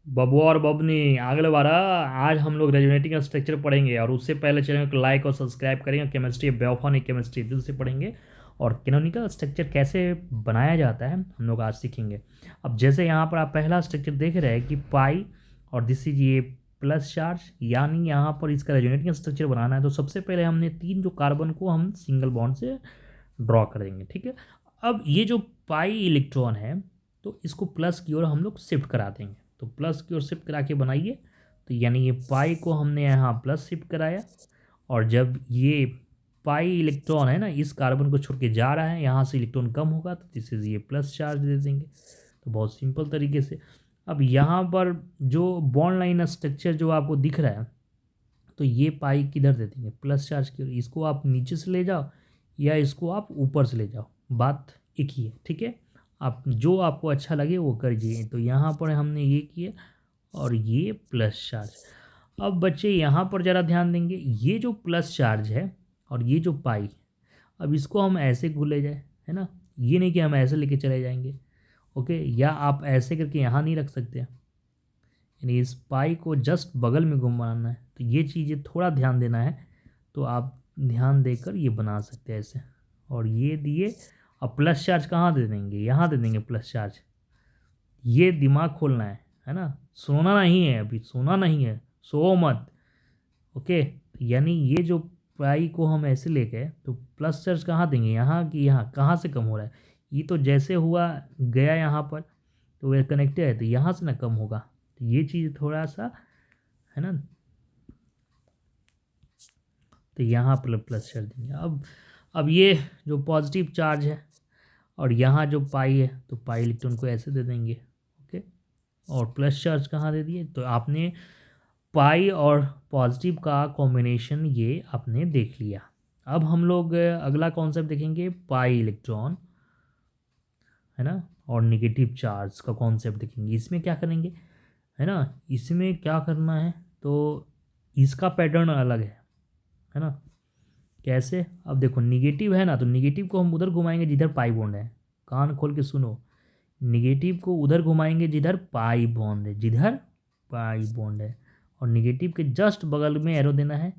बबुआ और बबनी अगले बार आज हम लोग रेजोनेटिंग स्ट्रक्चर पढ़ेंगे और उससे पहले चैनल को लाइक और सब्सक्राइब करेंगे। केमिस्ट्री बेवफॉनिक केमिस्ट्री दिल से पढ़ेंगे और कैनोनिकल स्ट्रक्चर कैसे बनाया जाता है हम लोग आज सीखेंगे। अब जैसे यहाँ पर आप पहला स्ट्रक्चर देख रहे हैं कि पाई और दिस इज ये प्लस चार्ज, यानी यहाँ पर इसका रेजोनेटिंग स्ट्रक्चर बनाना है तो सबसे पहले हमने तीन जो कार्बन को हम सिंगल बॉन्ड से ड्रॉ कर देंगे। ठीक है, अब ये जो पाई इलेक्ट्रॉन है तो इसको प्लस की ओर हम लोग शिफ्ट करा देंगे। तो प्लस की ओर शिफ्ट करा के बनाइए, तो यानी ये पाई को हमने यहाँ प्लस शिफ्ट कराया और जब ये पाई इलेक्ट्रॉन है ना इस कार्बन को छोड़ के जा रहा है, यहाँ से इलेक्ट्रॉन कम होगा तो दिस इज ये प्लस चार्ज दे देंगे। तो बहुत सिंपल तरीके से अब यहाँ पर जो बॉन्ड लाइन स्ट्रक्चर जो आपको दिख रहा है तो ये पाई किधर दे देंगे प्लस चार्ज की ओर। इसको आप नीचे से ले जाओ या इसको आप ऊपर से ले जाओ, बात एक ही है। ठीक है, आप जो आपको अच्छा लगे वो करिए। तो यहाँ पर हमने ये किया और ये प्लस चार्ज। अब बच्चे यहाँ पर ज़रा ध्यान देंगे, ये जो प्लस चार्ज है और ये जो पाई, अब इसको हम ऐसे घुले जाए, है ना, ये नहीं कि हम ऐसे लेके चले जाएंगे। ओके, या आप ऐसे करके यहाँ नहीं रख सकते, यानी इस पाई को जस्ट बगल में घुमाना है। तो ये चीज़ें थोड़ा ध्यान देना है, तो आप ध्यान देकर ये बना सकते हैं ऐसे। और ये दिए, अब प्लस चार्ज कहाँ दे देंगे, यहाँ दे देंगे प्लस चार्ज। ये दिमाग खोलना है ना, सोना नहीं है, अभी सोना नहीं है, सो मत। ओके, यानी ये जो पाई को हम ऐसे ले गए तो प्लस चार्ज कहाँ देंगे, यहाँ कि यहाँ, कहाँ से कम हो रहा है, ये तो जैसे हुआ गया यहाँ पर तो वे कनेक्टेड है तो यहाँ से ना कम होगा। तो ये चीज़ थोड़ा सा है ना, तो यहाँ पर प्लस चार्ज देंगे। अब ये जो पॉजिटिव चार्ज है और यहाँ जो पाई है तो पाई इलेक्ट्रॉन को ऐसे दे देंगे। ओके, और प्लस चार्ज कहाँ दे दिए, तो आपने पाई और पॉजिटिव का कॉम्बिनेशन ये आपने देख लिया। अब हम लोग अगला कॉन्सेप्ट देखेंगे, पाई इलेक्ट्रॉन है ना और नेगेटिव चार्ज का कॉन्सेप्ट देखेंगे। इसमें क्या करेंगे, है ना, इसमें क्या करना है, तो इसका पैटर्न अलग है ना। कैसे, अब देखो निगेटिव है ना तो निगेटिव को हम उधर घुमाएंगे जिधर पाई बॉन्ड है। कान खोल के सुनो, निगेटिव को उधर घुमाएंगे जिधर पाई बॉन्ड है, जिधर पाई बॉन्ड है। और निगेटिव के जस्ट बगल में एरो देना है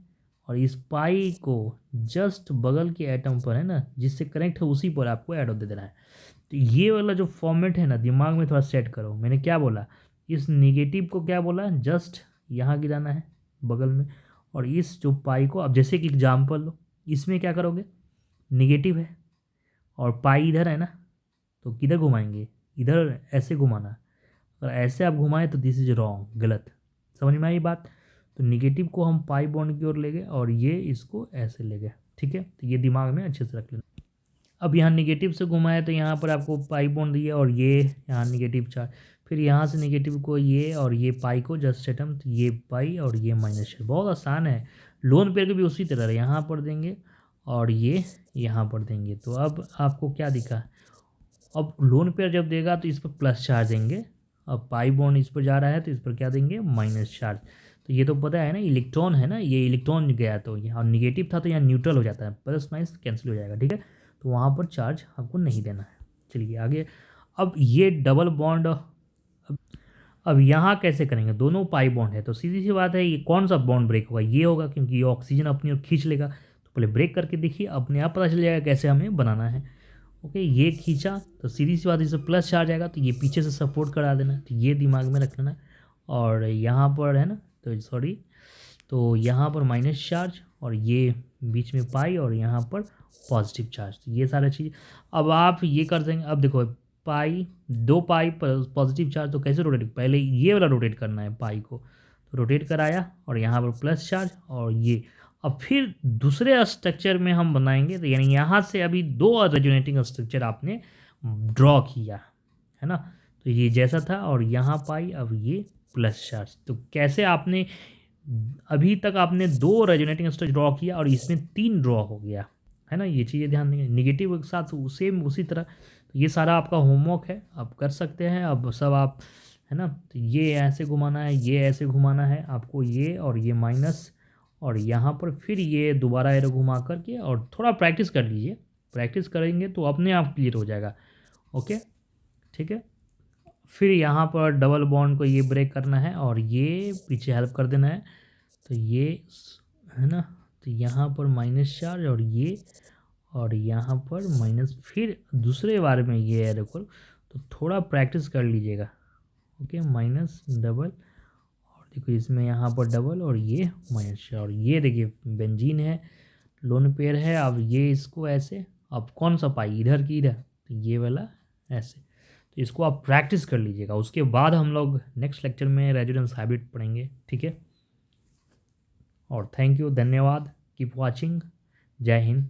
और इस पाई को जस्ट बगल के एटम पर है ना जिससे कनेक्ट है उसी पर आपको एरो दे देना है। तो ये वाला जो फॉर्मेट है ना दिमाग में थोड़ा सेट करो। मैंने क्या बोला, इस निगेटिव को क्या बोला, जस्ट यहाँ गिराना है बगल में। और इस जो पाई को, अब जैसे कि एग्जाम्पल लो, इसमें क्या करोगे, निगेटिव है और पाई इधर है ना तो किधर घुमाएंगे, इधर ऐसे घुमाना। अगर ऐसे आप घुमाएं तो दिस इज रॉन्ग, गलत। समझ में आई बात। तो निगेटिव को हम पाई बॉन्ड की ओर ले गए और ये इसको ऐसे ले गए। ठीक है, तो ये दिमाग में अच्छे से रख लेना। अब यहाँ निगेटिव से घुमाए तो यहाँ पर आपको पाई बॉन्ड दिया और ये यहाँ निगेटिव चार्ज, फिर यहाँ से निगेटिव को ये और ये पाई को जस्ट एटम, तो ये पाई और ये माइनस चार्ज। बहुत आसान है। लोन पेयर को भी उसी तरह यहाँ पर देंगे और ये यहाँ पर देंगे। तो अब आपको क्या दिखा, अब लोन पेयर जब देगा तो इस पर प्लस चार्ज देंगे, अब पाई बॉन्ड इस पर जा रहा है तो इस पर क्या देंगे, माइनस चार्ज। तो ये तो पता है ना, इलेक्ट्रॉन है ना, ये इलेक्ट्रॉन गया तो यहाँ निगेटिव था तो यहाँ न्यूट्रल हो जाता है, प्लस माइनस कैंसिल हो जाएगा। ठीक है, तो वहाँ पर चार्ज आपको नहीं देना है। चलिए आगे, अब ये डबल बॉन्ड, अब यहाँ कैसे करेंगे, दोनों पाई बॉन्ड है तो सीधी सी बात है, ये कौन सा बॉन्ड ब्रेक होगा, ये होगा क्योंकि ये ऑक्सीजन अपनी ओर खींच लेगा। तो पहले ब्रेक करके देखिए, अपने आप पता चल जाएगा कैसे हमें बनाना है। ओके, ये खींचा तो सीधी सी बात, इसे प्लस चार्ज आएगा तो ये पीछे से सपोर्ट करा देना, तो ये दिमाग में रख लेना। और यहाँ पर है ना, तो सॉरी, तो यहाँ पर माइनस चार्ज और ये बीच में पाई और यहाँ पर पॉजिटिव चार्ज, तो ये सारा चीज़ अब आप ये कर देंगे। अब देखो पाई, दो पाई पॉजिटिव चार्ज, तो कैसे रोटेट, पहले ये वाला रोटेट करना है पाई को, तो रोटेट कराया और यहाँ पर प्लस चार्ज और ये। अब फिर दूसरे स्ट्रक्चर में हम बनाएंगे, तो यानी यहाँ से अभी दो रेजोनेटिंग स्ट्रक्चर आपने ड्रॉ किया है ना, तो ये जैसा था और यहाँ पाई, अब ये प्लस चार्ज। तो कैसे आपने अभी तक आपने दो रेजोनेटिंग स्ट्रक्चर ड्रॉ किया और इसमें तीन ड्रॉ हो गया है ना, ये चीज़ें ध्यान देंगे। निगेटिव के साथ सेम उसी तरह, तो ये सारा आपका होमवर्क है, आप कर सकते हैं अब सब आप, है ना। तो ये ऐसे घुमाना है, ये ऐसे घुमाना है आपको, ये और ये माइनस और यहाँ पर फिर ये दोबारा एरो घुमा करके, और थोड़ा प्रैक्टिस कर लीजिए, प्रैक्टिस करेंगे तो अपने आप क्लियर हो जाएगा। ओके, ठीक है, फिर यहाँ पर डबल बॉन्ड को ये ब्रेक करना है और ये पीछे हेल्प कर देना है, तो ये है ना, तो यहाँ पर माइनस चार्ज और यहाँ पर माइनस, फिर दूसरे बार में ये है देखो, तो थोड़ा प्रैक्टिस कर लीजिएगा। ओके, माइनस डबल और देखो इसमें यहाँ पर डबल और ये माइनस, और ये देखिए बेंजीन है, लोन पेयर है। अब ये इसको ऐसे, अब कौन सा पाई, इधर की इधर, तो ये वाला ऐसे, तो इसको आप प्रैक्टिस कर लीजिएगा। उसके बाद हम लोग नेक्स्ट लेक्चर में रेजोनेंस हाइब्रिड पढ़ेंगे, ठीक है। और थैंक यू, धन्यवाद, कीप वॉचिंग, जय हिंद।